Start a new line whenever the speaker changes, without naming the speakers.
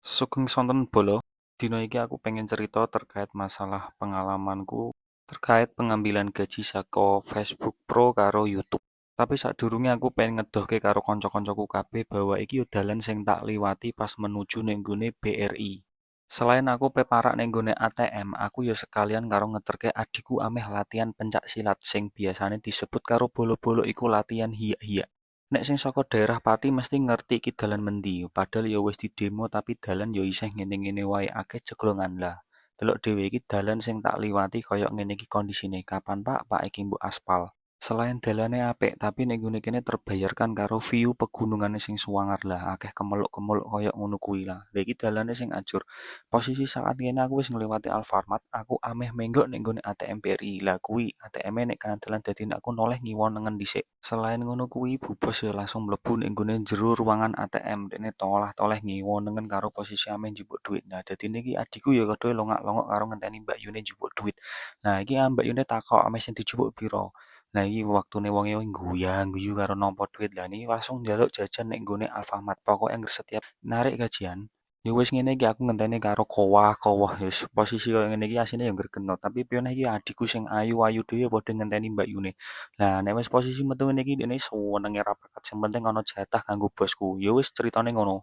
Sugeng sonten bolo, dina iki aku pengen cerita terkait masalah pengalamanku terkait pengambilan gaji saka Facebook Pro karo YouTube. Tapi sadurunge aku pengen ngedohke karo kanca-kancaku kabeh bahwa iki yo dalan sing tak liwati pas menuju ning nggone BRI. Selain aku peparak ning nggone ATM, aku yo sekalian karo ngeterke adikku ameh latihan pencak silat sing biasane disebut karo bolo-bolo iku latihan hiyak-hiyak. Nek sing saka daerah Pati mesti ngerti iki dalan mendi, padahal ya wis didemo tapi dalan ya isih ngene-ngene wae akeh ceklongan lah. Delok dhewe iki dalan sing tak liwati kaya ngene iki kondisine. Kapan Pak? Pak iki mbok aspal. Selain dalane apik, tapi nek ngene kene terbayarkan karo view pegunungane sing suwangar lah, akeh kemeluk-kemeluk kaya ngono kuwi lah. Lah iki dalane sing ajur. Posisi saat kene aku wis ngliwati Alfamart, aku ameh menggok nek nggone ATM BRI. Lah kuwi ATM-e nek kanan dalan dadi nek aku noleh ngiwon nengen dhisik. Selain ngono kuwi, Bu Bos ya langsung mlebu nek nggone jero ruangan ATM. Dene tolah-toleh ngiwon nengen karo posisi ameh njupuk duit. Nah, dadi niki adikku ya kadhe longak-longok karo ngenteni Mbak Yune njupuk duit. Nah, iki Mbak Yune takok ameh sing dijupuk piro. Nah, iki waktune wonge guyu karo nampa duit. Lah niki langsung njaluk jajan nek nggone Alfamart. Pokoke anggere setiap narik gajian, ya wis ngene iki aku ngenteni karo kowah-kowah wis posisi koyo ngene iki asine ya ngregenot. Tapi piyone iki adikku sing ayu-ayu dhewe padha ngenteni Mbak Yune. Lah nek wis posisi metu ngene iki dene senenge ra bakat. Sing penting ana jatah kanggo bosku. Ya wis critane ngono.